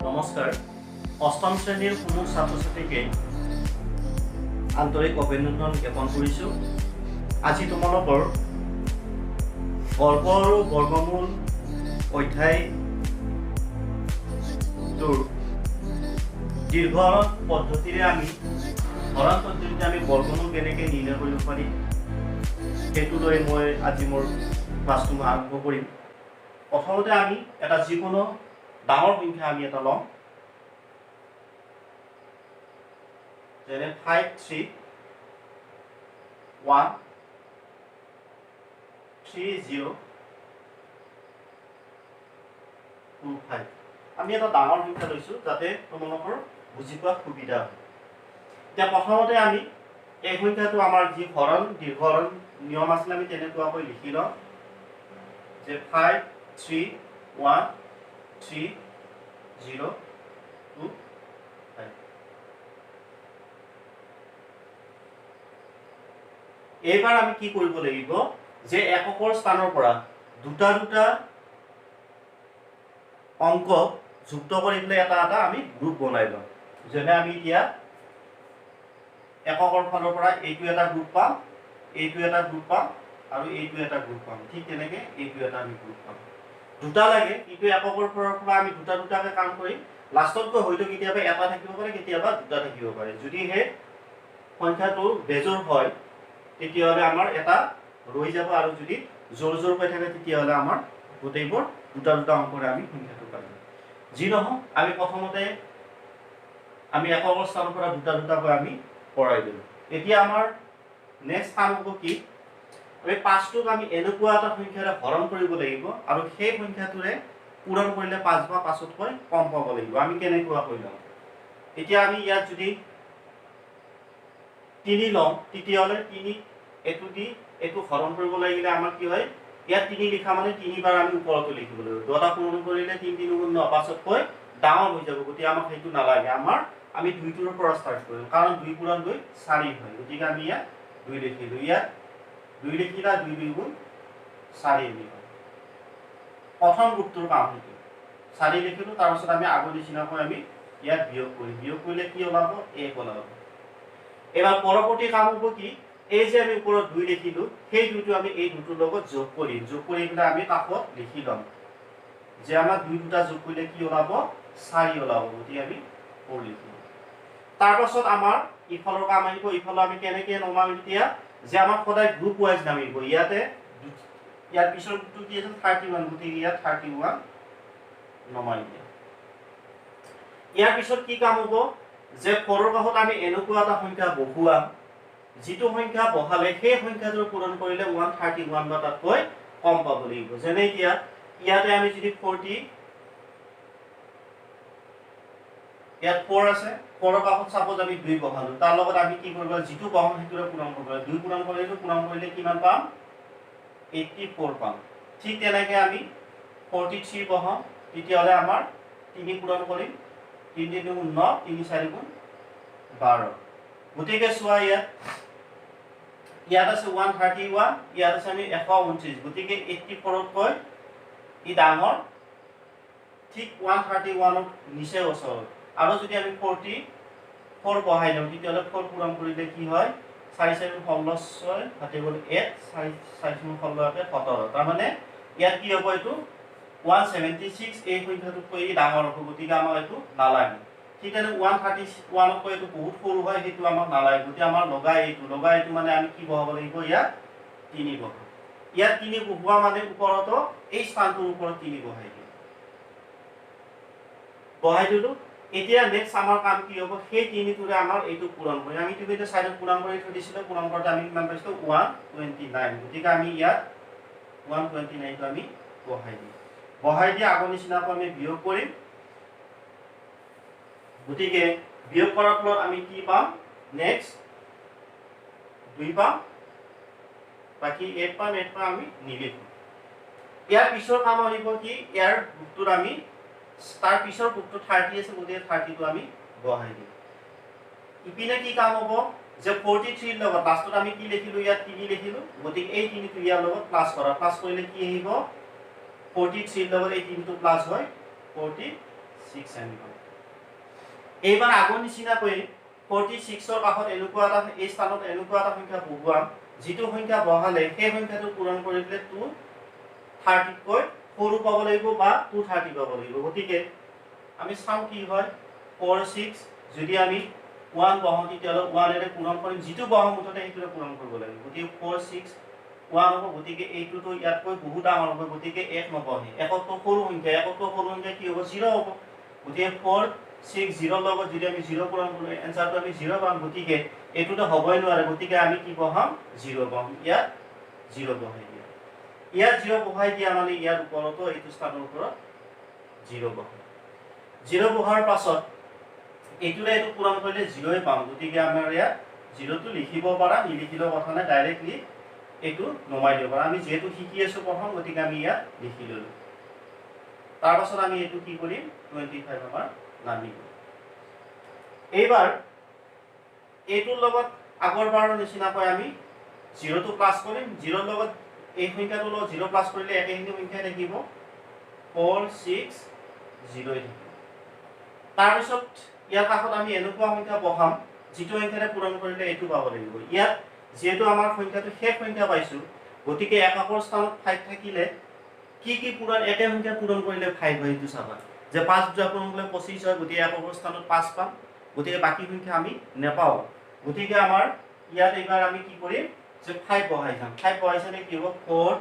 নমস্কাৰ। অষ্টম শ্ৰেণীৰ সমূহ ছাত্ৰ ছাত্ৰীকে আন্তৰিক অভিনন্দন জ্ঞাপন কৰিছোঁ। আজি তোমালোকৰ বৰ্গ আৰু বৰ্গমূল অধ্যায়টোৰ দীৰ্ঘ পদ্ধতিৰে আমি হৰণ পদ্ধতিৰে আমি বৰ্গমূল কেনেকৈ নিৰ্ণয় কৰিব পাৰি সেইটো লৈ মই আজি মোৰ ক্লাছটো আৰম্ভ কৰিম। প্ৰথমতে আমি এটা যিকোনো ডাঙৰ সংখ্যা আমি এটা লম, যেনে 5 3 1 3 0 2 5। আমি এটা ডাঙৰ সংখ্যা লৈছোঁ যাতে তোমালোকৰ বুজি পোৱা সুবিধা হয়। এতিয়া প্ৰথমতে আমি এই সংখ্যাটো আমাৰ যি হৰণ দীৰ্ঘহৰণ নিয়ম আছিলে আমি তেনেকুৱাকৈ লিখি লওঁ যে 5 3 1 3 0 2 5। এইবাৰ আমি কি কৰিব লাগিব যে এককৰ স্থানৰ পৰা দুটা দুটা অংক যুক্ত কৰি পেলাই এটা এটা আমি গ্ৰুপ বনাই লওঁ। যেনে আমি এতিয়া এককৰ ফালৰ পৰা এইটো এটা গ্ৰুপ পাম, এইটো এটা গ্ৰুপ পাম আৰু এইটো এটা গ্ৰুপ পাম। ঠিক তেনেকৈ এইটো এটা আমি গ্ৰুপ পাম। দুটা লাগে কিন্তু এককৰ ফালৰ পৰা আমি দুটা দুটাকে কাম কৰিম। লাষ্টতকৈ হয়তো কেতিয়াবা এটা থাকিব পাৰে, কেতিয়াবা দুটা থাকিব পাৰে। যদিহে সংখ্যাটো বেজোৰ হয় তেতিয়াহ'লে আমাৰ এটা ৰৈ যাব, আৰু যদি জোৰ জোৰকৈ থাকে তেতিয়াহ'লে আমাৰ গোটেইবোৰ দুটা দুটা অংকৰে আমি সংখ্যাটো পাম। যি নহওক আমি প্ৰথমতে আমি এককৰ স্থানৰ পৰা দুটা দুটাকৈ আমি পঢ়াই দিলোঁ। এতিয়া আমাৰ নেক্সট কাম হ'ব কি, আমি 5টোক আমি এনেকুৱা এটা সংখ্যাৰে হৰণ কৰিব লাগিব আৰু সেই সংখ্যাটোৰে পূৰণ কৰিলে 5 বা 5তকৈ কম পাব লাগিব। আমি কেনেকুৱা কৰি লওঁ, এতিয়া আমি ইয়াত যদি 3 লওঁ তেতিয়াহ'লে 3 এইটো দি এইটো হৰণ কৰিব লাগিলে আমাৰ কি হয়, ইয়াত 3 লিখা মানে 3বাৰ আমি ওপৰতো লিখিব লাগিব। দুটা পূৰণ কৰিলে 3 3 গুণ 9 5তকৈ ডাঙৰ হৈ যাব। গতিকে আমাক সেইটো নালাগে, আমি 2টোৰ পৰা ষ্টাৰ্ট কৰিম, কাৰণ 2 পূৰণ 2 4 হয়। গতিকে আমি ইয়াত 2 লিখিলোঁ, ইয়াত 2 লিখিলা, 2 2 গুণ 4 লিখিলোঁ। প্ৰথম গ্ৰুপটোৰ কাম সেইটো 4 লিখিলোঁ। তাৰপিছত আমি আগৰ নিচিনাকৈ আমি ইয়াত বিয়োগ কৰিম। বিয়োগ কৰিলে কি ওলাব, 1 ওলাব। এবাৰ পৰৱৰ্তী কাম হ'ব কি, এই যে আমি ওপৰত 2 লিখিলোঁ সেই 2টো আমি এই 2টোৰ লগত যোগ কৰিম। যোগ কৰি পেলাই আমি কাষত লিখি ল'ম যে আমাৰ 2 দুটা যোগ কৰিলে কি ওলাব, 4 ওলাব। গতিকে আমি 4 লিখিলোঁ। তাৰপাছত আমাৰ ইফালৰ কাম আহিব। ইফালে আমি কেনেকৈ নমাম এতিয়া, যে আমাক সদায় গ্ৰুপ ৱাইজ নামিব। ইয়াৰ পিছৰ গ্ৰুপটো কি আছিল 31, গতিকে ইয়াত 31 নমাই দিয়া। ইয়াৰ পিছত কি কাম হ'ব, যে 4ৰ কাষত আমি এনেকুৱা এটা সংখ্যা বহুৱাম যিটো সংখ্যা বহালে সেই সংখ্যাটোৰ পূৰণ কৰিলে 131 বা তাতকৈ কম পাব লাগিব। যেনে এতিয়া ইয়াতে আমি যদি 40, ইয়াত 4 আছে, 4ৰ কাষত সাপোজ আমি 2 বহালো, তাৰ লগত আমি কি কৰিব, যিটো বহাম সেইটোৰে পূৰণ কৰিব লাগিব। 2 পূৰণ কৰিলে কিমান পাম, 84 পাম। ঠিক তেনেকৈ আমি 43 বহাম, তেতিয়াহ'লে আমাৰ 3 পূৰণ কৰিম, 3 3 গুণ 9, 3 4 গুণ 12। গতিকে চোৱা ইয়াত আছে 131, ইয়াত আছে আমি 129। গতিকে 84তকৈ ই ডাঙৰ, ঠিক 131ৰ নিচে ওচৰত। আৰু যদি আমি 44 বহাই দিওঁ তেতিয়াহ'লে 4 পূৰণ কৰিলে কি হয়, 4 4 16 6 হাতে গ'ল 1, 4 4 16 17। তাৰমানে ইয়াত কি হ'ব, এইটো 176 এই সংখ্যাটোতকৈ ই ডাঙৰ হ'ব। গতিকে আমাক এইটো নালাগে। ঠিক আছে, 131তকৈ এইটো বহুত সৰু হয়, সেইটো আমাক নালাগে। গতিকে আমাৰ লগা এইটো মানে আমি কি বহাব লাগিব, ইয়াত 3 বহাম। ইয়াত 3 বহোৱা মানে ওপৰতো এই স্থানটোৰ ওপৰত 3 বহাই দিলোঁ। এতিয়া নেক্সট আমাৰ কাম কি হ'ব, সেই 3টোৰে আমাৰ এইটো পূৰণ কৰিম। আমি ইতিমধ্যে চাইডত পূৰণ কৰি থৈ দিছিলোঁ। পূৰণ কৰোঁতে আমি কিমান পাইছিলোঁ, 129। গতিকে আমি ইয়াত 129টো আমি বহাই দিম। বহাই দিয়া আগৰ নিচিনাকৈ আমি বিয়োগ কৰিম। গতিকে বিয়োগ কৰাৰ ফলত আমি কি পাম, নেক্সট 2 পাম, বাকী 8 পাম। আমি নিলিখোঁ। ইয়াৰ পিছৰ কাম আহিব কি, ইয়াৰ গ্ৰুপটোত আমি তাৰ পিছৰ গ্ৰুপটো 30 আছে, গতিকে 30টো আমি বহাই দিম। ইপিনে কি কাম হ'ব, যে 43ৰ লগত লাষ্টত আমি কি লিখিলোঁ, ইয়াত 3 লিখিলোঁ। গতিকে এই 3টো ইয়াৰ লগত প্লাছ কৰা, প্লাছ কৰিলে কি আহিব, 43ৰ লগত এই 3টো প্লাছ হয় 46। 6 আমি পাম এইবাৰ আগৰ নিচিনাকৈ 46ৰ কাষত এনেকুৱা এটা এই স্থানত এনেকুৱা এটা সংখ্যা বহুৱাম যিটো সংখ্যা বহালে সেই সংখ্যাটো পূৰণ কৰিলে 230 কৈ সৰু পাব লাগিব বা 230 পাব লাগিব গতিকে আমি চাওঁ কি হয় 46 যদি আমি 1 বহাও তেতিয়াহ'লে 1 এৰে পূৰণ কৰিম যিটো বহাম মুঠতে সেইটোৰে পূৰণ কৰিব লাগিব গতিকে 46 1 হ'ব গতিকে এইটোতো ইয়াতকৈ বহুত ডাঙৰ হ'ব গতিকে 1 নবহে 1 তো সৰু সংখ্যা 1 তো সৰু সংখ্যা কি হ'ব 0 হ'ব গতিকে 4 6 0 লগত যদি আমি 0 পূৰণ কৰো এনসাৰটো আমি 0 পাম গতিকে এটোটো হবই নোৱাৰে গতিকে আমি কি বহাম 0 বহাম ইয়াত 0 বহাই দিয়া ইয়াত 0 বহাই দিয়া মানে ইয়াৰ ওপৰতো এইটো স্থানৰ ওপৰত 0 বহাম 0 বহাৰ পাছত এইটোৰে এইটো পূৰণ কৰিলে 0 পাম গতিকে আমাৰ ইয়াত 0 টো লিখিব পাৰা নিলিখিলেও কথা নাই ডাইৰেক্টলি এইটো নমাই দিব পাৰা আমি যেহেতু শিকি আছো প্ৰথম গতিকে আমি ইয়াত লিখি ললো তাৰ পাছত আমি এইটো কি কৰিম 25 আমাৰ নামিব এইবাৰ এইটোৰ লগত আগৰবাৰৰ নিচিনাকৈ আমি 0 টো প্লাস কৰিম 0 লগত এই সংখ্যাটোৰ লগত 0 প্লাস কৰিলে একেখিনি সংখ্যা থাকিব 4 6 0 থাকিব তাৰ পিছত ইয়াৰ কাষত আমি এনেকুৱা সংখ্যা বহাম যিটো সংখ্যাৰে পূৰণ কৰিলে এইটো পাব লাগিব ইয়াত যেহেতু আমাৰ সংখ্যাটো শেষ সংখ্যা পাইছো গতিকে একাকৰ স্থানত 5 থাকিলে কি পূৰণ একে সংখ্যা পূৰণ কৰিলে 5 হয় এইটো চাবা যে 5 দুটা পূৰণ কৰিলে 25 হয় গতিকে একাকৰ স্থানত 5 পাম গতিকে বাকি সংখ্যা আমি নেপাও গতিকে আমাৰ ইয়াত এবাৰ আমি কি কৰিম যে 5 বহাই যাম 5 বহাইছালে কি হ'ব 4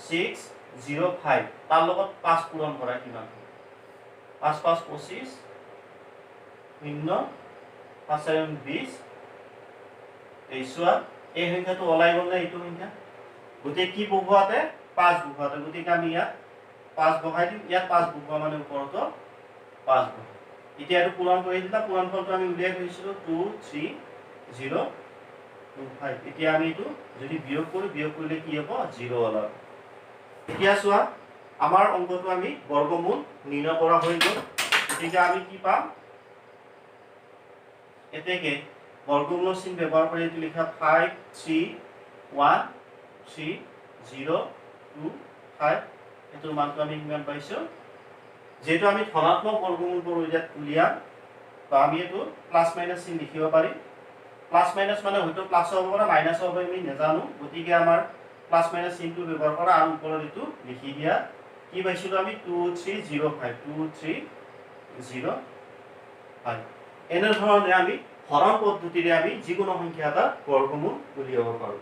6 0 5 তাৰ লগত 5 পূৰণ কৰা কিমান 5 5 25 0 5 7 20 এইছোৱা এই সংখ্যাটো ওলাই গ'ল না এইটো সংখ্যা গতিকে কি বহুৱাতে 5 বহুৱাতে গতিকে আমি ইয়াত 5 বহাই দিম ইয়াত 5 বহুৱা মানে ওপৰতো 5 বহাই এতিয়া এটো পূৰণ কৰি দিলা পূৰণ ফলটো আমি উলিয়াই থৈছিলো 2 3 0 2 5 এতিয়া আমি এটো যদি বিয়োগ কৰিলে কি হ'ব 0 ওলাব এতিয়া চোৱা আমাৰ অংকটো আমি বৰ্গমূল নিৰ্ণয় কৰা হৈ গ'ল গতিকে আমি কি পাম এতেকে বর্গমূল চিহ্ন ব্যবহার করে এটি লেখা 5 3 1 3 0 2 5 এটোৰ মানটো আমি কিমান পাইছো যেটো আমি ধনাত্মক বৰ্গমূল ইয়াত উলিয়াম তো আমি এটো প্লাস মাইনাস চিহ্ন লিখিব পাৰি প্লাস মাইনাস মানে হয়তো প্লাস হ'ব বা মাইনাস হ'ব আমি নাজানো গতিকে আমাৰ প্লাস মাইনাস চিহ্নটো ব্যৱহাৰ কৰা আৰু ওপৰত এটো লিখি দিয়া কি পাইছিলো আমি 2305 2305 এনে ধৰণে আমি হৰণ পদ্ধতিৰে আমি যিকোনো সংখ্যা এটা বৰ্গমূল উলিয়াব পাৰো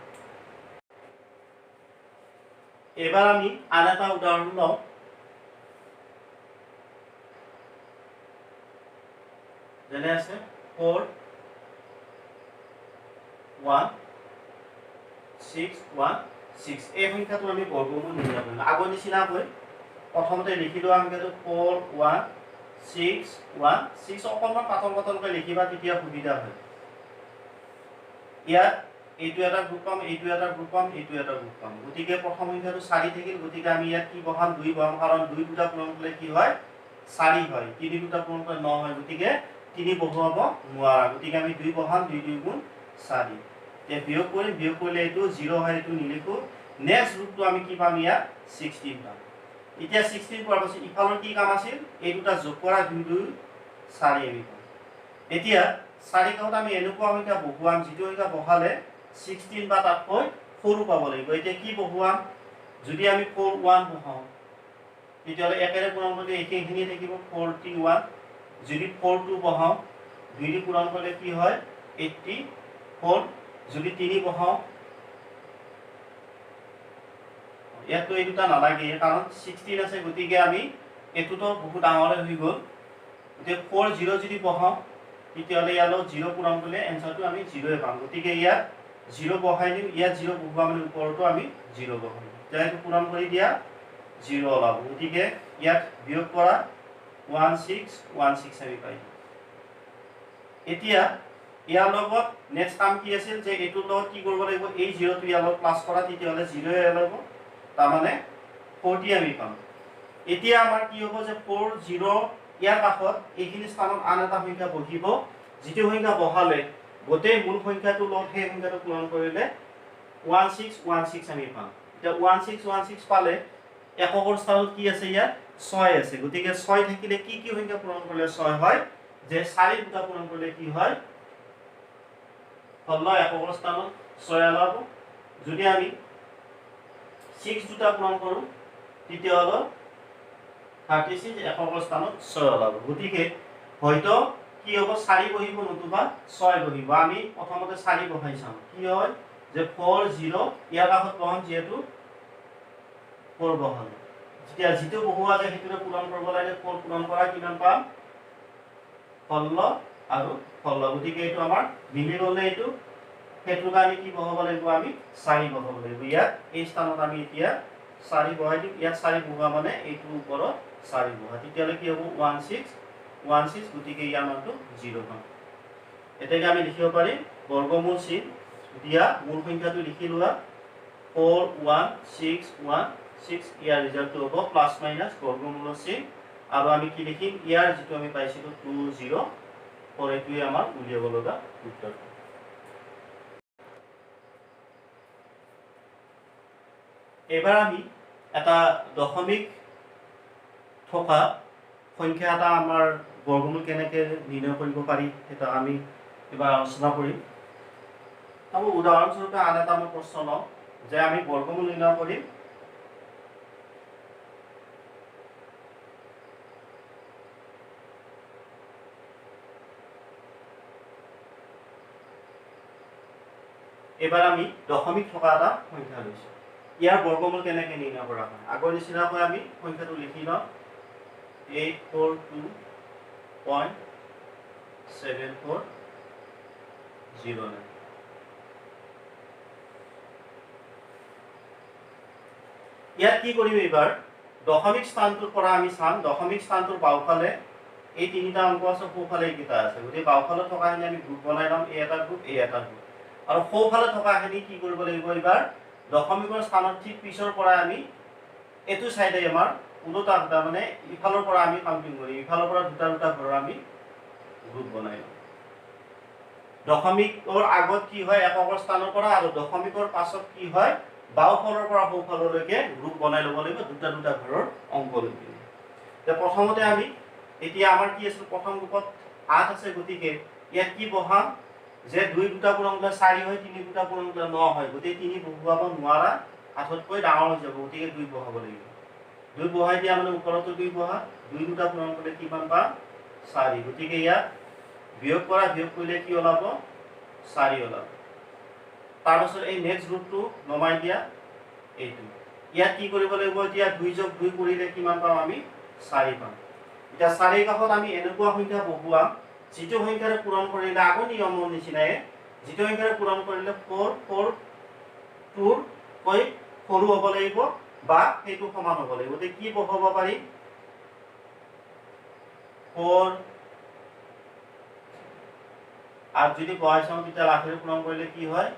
এবাৰ আমি আন এটা উদাহৰণ লওঁ যেনে আছে 4 1 6 1 6 এই সংখ্যাটো আমি বৰ্গমূল নিৰ্ণয় কৰিম আগৰ নিচিনাকৈ প্ৰথমতে লিখি লোৱা সংখ্যাটো 4 1 6 1 6 অকণমান পাতলকৈ লিখিবা তেতিয়া সুবিধা হয় ইয়াত এইটো এটা গ্ৰুপ পাম এইটো এটা গ্ৰুপ পাম এইটো এটা গ্ৰুপ পাম গতিকে প্ৰথম সংখ্যাটো 4 থাকিল গতিকে আমি ইয়াত কি বহাম 2 বহাম কাৰণ 2 দুটা পূৰণ কৰিলে কি হয় 4 হয় 3 দুটা পূৰণ কৰিলে 9 হয় গতিকে 3 বহুৱাব নোৱাৰা গতিকে আমি 2 বহাম 2 2 গুণ 4 তে বিয়োগ কৰিলে এইটো 0 হয় এইটো নিলিখো নেক্সট গ্ৰুপটো আমি কি পাম ইয়াত 16 পাম এতিয়া 16 পোৱাৰ পাছত ইফালৰ কি কাম আছিল এই দুটা যোগ কৰা 2 2 4 আমি পাম এতিয়া 4 কাউত আমি এনেকুৱা সংখ্যা বহুৱাম যিটো সংখ্যা বহালে 16 বা তাতকৈ সৰু পাব লাগিব এতিয়া কি বহুৱাম যদি আমি 4 1 বহাও তেতিয়ালে একেৰে পূৰণ কৰিলে একেখিনি থাকিব 41 যদি 4 2 বহাও 2 দি পূৰণ কৰিলে কি হয় 84 যদি 3 বহাও ইয়াতো এই দুটা নালাগে কাৰণ 16 আছে গতিকে আমি এটোটো বহুত ডাঙৰ হৈ গ'ল গতিকে 4 0 যদি বহাও তেতিয়ালে ইয়ালো 0 পূৰণ কৰিলে এনসাৰটো আমি 0 পাম গতিকে ইয়াত 0 বহাই দিম ইয়াত 0 বহুৱা মানে ওপৰতো আমি 0 বহাম তেতিয়া এইটো পূৰণ কৰি দিয়া 0 ওলাব গতিকে ইয়াত বিয়োগ কৰা 16 আমি পাই এতিয়া ইয়াৰ লগত নেক্সট কাম কি আছিল যে এইটোৰ লগত কি কৰিব লাগিব এই 0 টো ইয়াৰ লগত প্লাস কৰা তেতিয়ালে 0 ওলাব তাৰ মানে 40 আমি পাম এতিয়া আমাৰ কি হ'ব যে 40 ইয়াৰ কাষত এইখিনি স্থানত আন এটা সংখ্যা বহিব যিটো সংখ্যা বহালে গোটেই মূল সংখ্যাটো লগত সেই সংখ্যাটো পূৰণ কৰিলে 1616 আমি পাম এতিয়া 1616 পালে এককৰ স্থানত কি আছে ইয়াত 6 আছে গতিকে 6 থাকিলে কি কি সংখ্যা পূৰণ কৰিলে 6 হয় যে 4 দুটা পূৰণ কৰিলে কি হয় 16 একক স্থানত 6 ওলাব যদি আমি 6 দুটা পূৰণ কৰো তেতিয়া হলো 36 একক স্থানত 6 ওলাব গতিকে হয়তো কি হ'ব 4 বহিব নতুবা 6 বহিব আমি প্ৰথমতে 4 বহাই চাম কি হয় যে 4 0 ইয়াৰ কাষত বহাম যেহেতু 4 বহাম যেতিয়া যেটো বহুৱা যায় হেতুৰে পূৰণ কৰিব লাগে 4 পূৰণ কৰা কিমান পাম 16 আৰু 16 গতিকে এইটো আমাৰ মিলি গলে এইটো হেতু কাৰণে কি বহাব লাগিব আমি 4 বহাব লাগিব ইয়াত এই স্থানত আমি এতিয়া 4 বহাই দিম ইয়াত 4 বহোৱা মানে এইটো ওপৰত 4 বহা তেতিয়ালে কি হ'ব 16 গতিকে ইয়াৰ মানটো 0 পাম এটাকে আমি লিখিব পাৰিম বৰ্গমূল চিন দিয়া মূল সংখ্যাটো লিখি লোৱা 4161 ইয়াৰ ৰিজাল্টটো হ'ব প্লাস মাইনাস বৰ্গমূলৰ চিন আৰু আমি কি লিখিম ইয়াৰ যেটো আমি পাইছিলো 20 পৰেটোই আমাৰ উলিয়াব লগা উত্তৰ এবাৰ আমি এটা দশমিক থকা সংখ্যা এটা আমাৰ বৰ্গমূল কেনেকৈ নিৰ্ণয় কৰিব পাৰি এটা আমি এবাৰ আলোচনা কৰিম আৰু উদাহৰণস্বৰূপে আন এটা মই প্ৰশ্ন লওঁ যে আমি বৰ্গমূল নিৰ্ণয় কৰিম এবাৰ আমি দশমিক থকা এটা সংখ্যা লৈছো ইয়াৰ বৰ্গমূল কেনেকৈ নিৰ্ণয় কৰা হয় আগৰ নিচিনাকৈ আমি সংখ্যাটো লিখি লওঁ 842.7409 ইয়াত কি কৰিম এবাৰ দশমিক স্থানটোৰ পৰা আমি চাম দশমিক স্থানটোৰ বাওফালে এই তিনিটা অংক আছে সোঁফালে এইকেইটা আছে গতিকে বাওফালে থকাখিনি আমি গ্ৰুপ বনাই ল'ম এই এটা গ্ৰুপ এই এটা গ্ৰুপ আৰু সোঁফালে থকাখিনি কি কৰিব লাগিব এবাৰ দশমিকৰ স্থানত ঠিক পিছৰ পৰা আমি এটো সাইডে আমাৰ উল্টা দুটা মানে ইফালৰ পৰা আমি কাউন্টিং কৰি ইফালৰ পৰা দুটা দুটা ঘৰ আমি গ্ৰুপ বনাই দশমিকৰ আগত কি হয় একৰ স্থানৰ পৰা আৰু দশমিকৰ পাছত কি হয় বাওফালৰ পৰা সোঁফাললৈকে গ্ৰুপ বনাই ল'ব লাগিব দুটা দুটা ঘৰৰ অংক লৈকে তে প্ৰথমতে আমি এতিয়া আমাৰ কি আছে প্ৰথম গ্ৰুপত 8 আছে গতিকে ইয়াত কি বহাম যে 2 দুটা পূৰণ কৰিলে 4 হয় 3 দুটা পূৰণ কৰিলে 9 হয় গতিকে 3 বহুৱাব নোৱাৰা 8তকৈ ডাঙৰ হৈ যাব গতিকে 2 বহাব লাগিব 2 বহাই দিয়া মানে ওপৰতো 2 বহা 2 দুটা পূৰণ কৰিলে কিমান পাম 4 গতিকে ইয়াত বিয়োগ কৰিলে কি ওলাব 4 ওলাব তাৰ পাছত এই নেক্সট গ্ৰুপটো নমাই দিয়া এইটো ইয়াত কি কৰিব লাগিব এতিয়া 2 যোগ 2 কৰিলে কিমান পাম আমি 4 পাম এটা 4 কাষত আমি এনেকুৱা সংখ্যা বহুৱাম যেটো সংখ্যাৰে পূৰণ কৰিলে আগৰ নিয়মৰ নিচিনাই যেটো সংখ্যাৰে পূৰণ কৰিলে 4 4 2 কৈ সৰু হ'ব লাগিব বা সেইটো সমান হ'ব লাগিব তে কি বহাব পাৰি 4 আৰু যদি বহাই চাওঁ তেতিয়া লাখেৰে পূৰণ কৰিলে কি হয়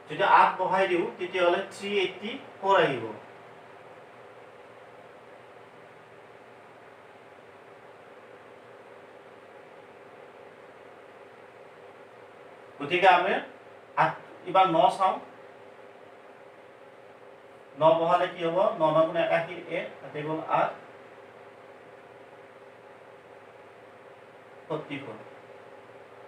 যদি 8 বহাই দিও তেতিয়া হলে 384 আহিব গতিকে আমি এবাৰ 9 চাওঁ 9 বহালে কি হ'ব 9 9 গুণ 81 1 তাতে গ'ল 8 44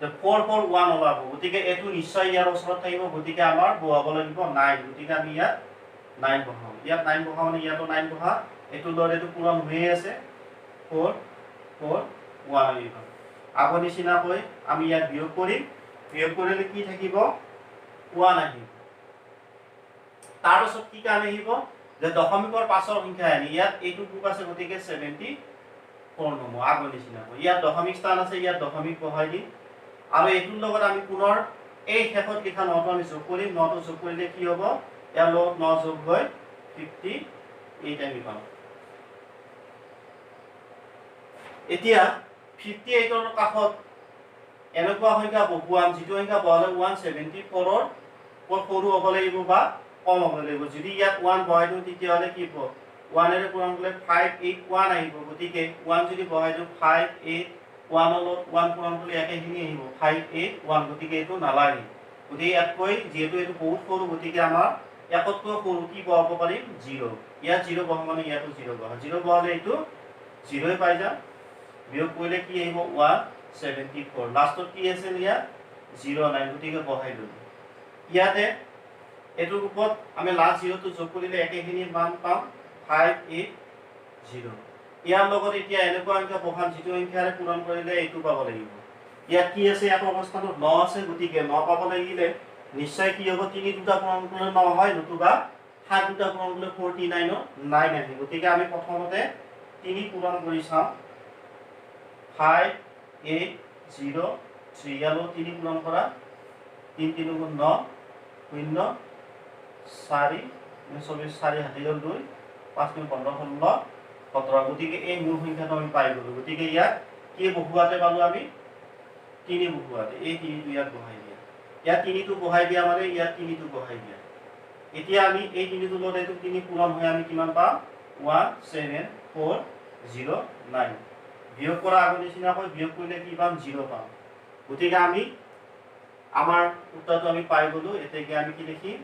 তে 441 ওলাব গতিকে এটো নিশ্চয় ইয়াৰ ওচৰত থাকিব গতিকে আমাৰ বহাব লাগিব 9 গতিকে আমি ইয়াত 9 বহাম ইয়াত 9 বহাম মানে ইয়াতো 9 বহা এটো লৰে এটো পূৰণ হৈ আছে 441 আহিব আগৰ নিচিনাকৈ আমি ইয়াত বিয়োগ কৰিম বিয়োগ কৰিলে কি থাকিব 1 আহিব তাৰ পাছত কি কাম আহিব যে দশমিকৰ পাছৰ সংখ্যা আনি ইয়াত এইটো গ্ৰুপ আছে গতিকে 74 নম্বৰ আগৰ নিচিনাকৈ ইয়াত দশমিক স্থান আছে ইয়াত দশমিক বহাই দিম আৰু এইটোৰ লগত আমি পুনৰ এই শেষত লিখা 9টো আমি যোগ কৰিম 9টো যোগ কৰিলে কি হ'ব ইয়াৰ লগত 9 যোগ হয় 58 আমি পাম এতিয়া 58 ৰ কাষত এনেকুৱা সংখ্যা বহুৱাম যেটো সংখ্যা বহালে 174 ৰ সৰু হ'ব লাগিব বা কম হ'ব লাগিব যদি ইয়াত 1 বহাই দিও তেতিয়া হলে কি হ'ব 1 এৰে পূৰণ কৰিলে 5 8 1 আহিব গতিকে 1 যদি বহাই দিওঁ 5 8 1 লগত 1 পূৰণ কৰিলে একেখিনি আহিব 5 8 1 গতিকে এইটো নালাগে গতিকে ইয়াতকৈ যেহেতু এইটো বহুত সৰু গতিকে আমাৰ একতকৈ সৰু কি বহাব পাৰিম 0 ইয়াত 0 বহাব মানে ইয়াতো 0 বহা 0 বহালে এইটো 0 পাই যাম বিয়োগ কৰিলে কি আহিব 174 লাষ্টত কি আছিল ইয়াত 0 নাই গতিকে বহাই দিলোঁ ইয়াতে এইটোৰ ওপৰত আমি লাষ্ট 0 টো যোগ কৰিলে একেখিনি মান পাম 5 8 0 ইয়াৰ লগত এতিয়া এনেকুৱা সংখ্যা বহাম যিটো সংখ্যাৰে পূৰণ কৰিলে এইটো পাব লাগিব ইয়াত কি আছে ইয়াত অৱস্থানত 9 আছে গতিকে 9 পাব লাগিলে নিশ্চয় কি হ'ব 3 দুটা পূৰণ কৰিলে 9 হয় নতুবা 7 দুটা পূৰণ কৰিলে 49 9 আহিব গতিকে আমি প্ৰথমতে 3 পূৰণ কৰি চাওঁ 5 8 0 3 ইয়ালো 3 পূৰণ কৰা 3 3 গুণ 9 0 4 24 4 হাতে গ'ল 2 5 15 16 17 গতিকে এই মূল সংখ্যাটো আমি পাই গ'লো গতিকে ইয়াত কি বহুৱাতে পালো আমি 3 বহুৱাতে এই 3 টো ইয়াত বহাই দিয়া ইয়াত 3 টো বহাই দিয়া মানে ইয়াত 3 টো বহাই দিয়া এতিয়া আমি এই 3 টো লগত এইটো 3 পূৰণ হৈ আমি কিমান পাম 17409 বিয়োগ কৰা আগৰ নিচিনাকৈ বিয়োগ কৰিলে কি পাম 0 পাম গতিকে আমি আমাৰ উত্তৰটো আমি পাই গ'লো এতিয়া আমি কি লিখিম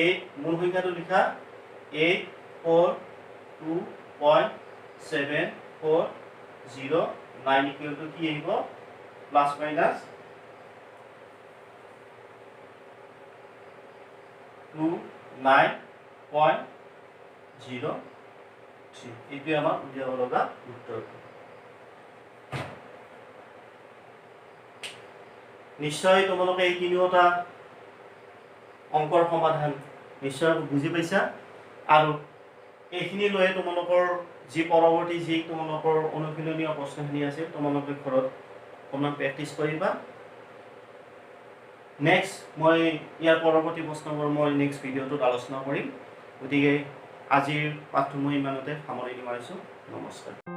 এই মূল সংখ্যাটো লিখা 842.740 ইকুৱেল টু কি আহিব প্লাছ মাইনাছ 29.03 এইটোৱে আমাৰ উলিয়াব লগা উত্তৰ নিশ্চয় তোমালোকে এই তিনিওটা অংকৰ সমাধান নিশ্চয় বুজি পাইছা আৰু এইখিনি লৈ তোমালোকৰ যি পৰৱৰ্তী যি তোমালোকৰ অনুশীলনীয় প্ৰশ্নখিনি আছে তোমালোকে ঘৰত অকণমান প্ৰেক্টিছ কৰিবা নেক্সট মই ইয়াৰ পৰৱৰ্তী প্ৰশ্নবোৰ মই নেক্সট ভিডিঅ'টোত আলোচনা কৰিম গতিকে আজিৰ পাঠটো মই ইমানতে সামৰণি মাৰিছোঁ নমস্কাৰ